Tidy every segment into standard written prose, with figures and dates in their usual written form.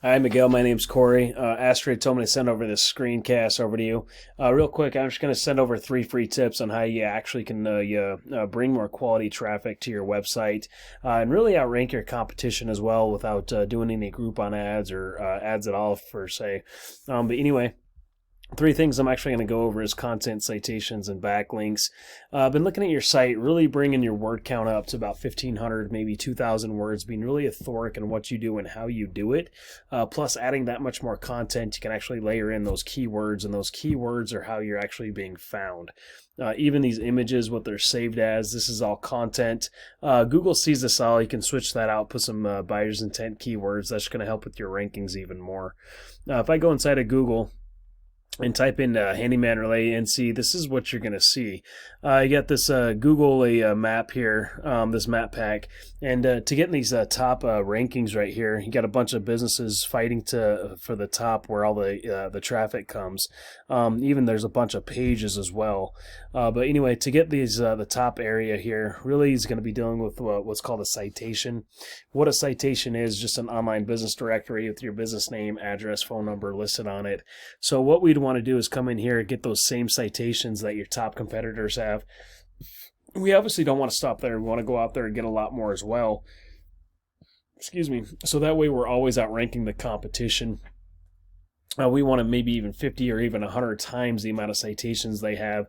Hi, Miguel. My name's Cory. Astrid told me to send over this screencast over to you. Real quick, I'm just going to send over 3 free tips on how you actually can bring more quality traffic to your website and really outrank your competition as well without doing any Groupon ads or ads at all, per se. But anyway, 3 things I'm actually going to go over is content, citations, and backlinks. I've been looking at your site, really bringing your word count up to about 1,500, maybe 2,000 words, being really authoric in what you do and how you do it. Plus, adding that much more content, you can actually layer in those keywords, and those keywords are how you're actually being found. Even these images, what they're saved as, this is all content. Google sees this all. You can switch that out, put some buyer's intent keywords. That's going to help with your rankings even more. If I go inside of Google and type in Handyman Relay NC, this is what you're going to see. You got this Google map here, this map pack, and to get in these top rankings right here, you got a bunch of businesses fighting for the top where all the traffic comes. Even there's a bunch of pages as well. But anyway, to get these the top area here, really is going to be dealing with what's called a citation. What a citation is, just an online business directory with your business name, address, phone number listed on it. So what we'd want to do is come in here and get those same citations that your top competitors have. We obviously don't want to stop there. We want to go out there and get a lot more as well. Excuse me. So that way we're always outranking the competition. We want to maybe even 50 or even 100 times the amount of citations they have.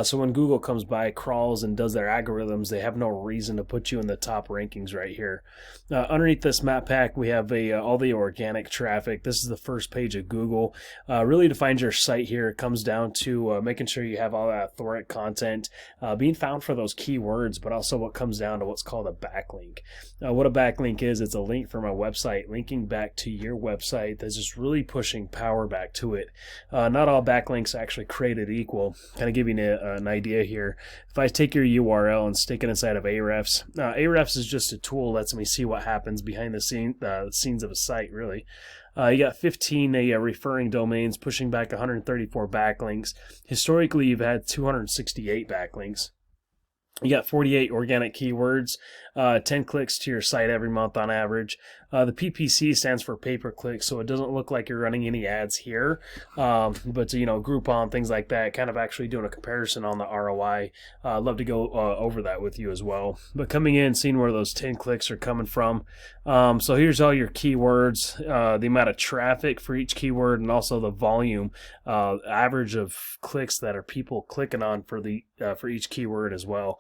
So when Google comes by, crawls, and does their algorithms, they have no reason to put you in the top rankings right here. Underneath this map pack, we have all the organic traffic. This is the first page of Google. Really to find your site here, it comes down to making sure you have all that authoritative content, being found for those keywords, but also what comes down to what's called a backlink. What a backlink is, it's a link from a website linking back to your website that's just really pushing power back to it. Not all backlinks are actually created equal. Kind of giving you an idea here. If I take your URL and stick it inside of Ahrefs, Ahrefs is just a tool that lets me see what happens behind the scenes of a site, really. You got 15 referring domains pushing back 134 backlinks. Historically, you've had 268 backlinks. You got 48 organic keywords, 10 clicks to your site every month on average. The PPC stands for pay-per-click, so it doesn't look like you're running any ads here. But, Groupon, things like that, kind of actually doing a comparison on the ROI. I'd love to go over that with you as well. But coming in, seeing where those 10 clicks are coming from. So here's all your keywords, the amount of traffic for each keyword, and also the volume, average of clicks that are people clicking on for each keyword as well.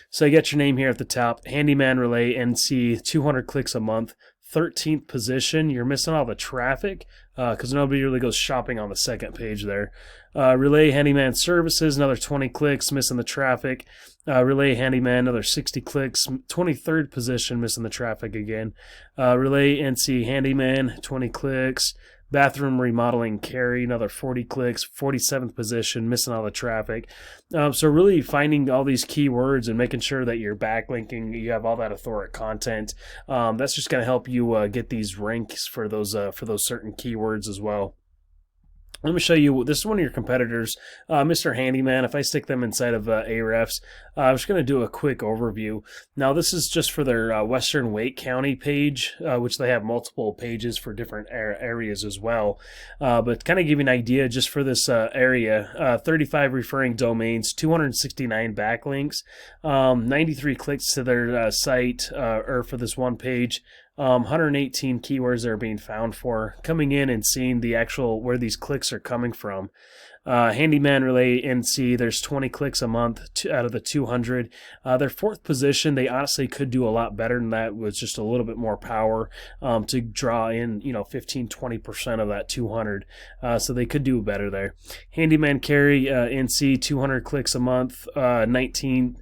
So you got your name here at the top, Handyman Relay NC, 200 clicks a month, 13th position. You're missing all the traffic because nobody really goes shopping on the second page there. Relay Handyman Services, another 20 clicks, missing the traffic. Relay Handyman, another 60 clicks, 23rd position, missing the traffic again. Relay NC Handyman, 20 clicks. Bathroom Remodeling Cory, another 40 clicks, 47th position, missing all the traffic. So really finding all these keywords and making sure that you're backlinking, you have all that authoritative content. That's just going to help you get these ranks for those certain keywords as well. Let me show you, this is one of your competitors, Mr. Handyman. If I stick them inside of Ahrefs, I'm just going to do a quick overview. Now, this is just for their Western Wake County page, which they have multiple pages for different areas as well. But kind of give you an idea just for this area, 35 referring domains, 269 backlinks, 93 clicks to their site, or for this one page. 118 keywords that are being found for, coming in and seeing the actual where these clicks are coming from. Handyman Relay NC, there's 20 clicks a month out of the 200. Their 4th position, they honestly could do a lot better than that with just a little bit more power to draw in 15-20% of that 200. So they could do better there. Handyman Cory NC, 200 clicks a month, 19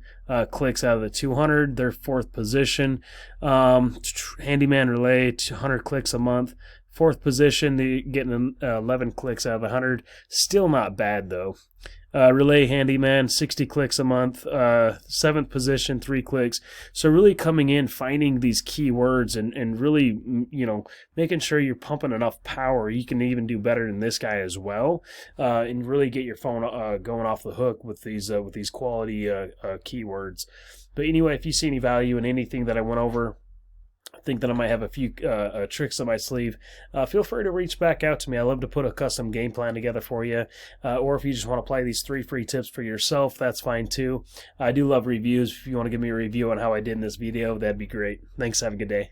clicks out of the 200, their 4th position. Handyman Relay, 200 clicks a month, 4th position, they getting 11 clicks out of the 100. Still not bad though. Relay Handyman, 60 clicks a month, 7th position, 3 clicks. So really coming in, finding these keywords and really, making sure you're pumping enough power. You can even do better than this guy as well, and really get your phone going off the hook with these quality keywords. But anyway, if you see any value in anything that I went over, think that I might have a few tricks up my sleeve, feel free to reach back out to me. I love to put a custom game plan together for you. Or if you just want to apply these 3 free tips for yourself, that's fine too. I do love reviews. If you want to give me a review on how I did in this video, that'd be great. Thanks. Have a good day.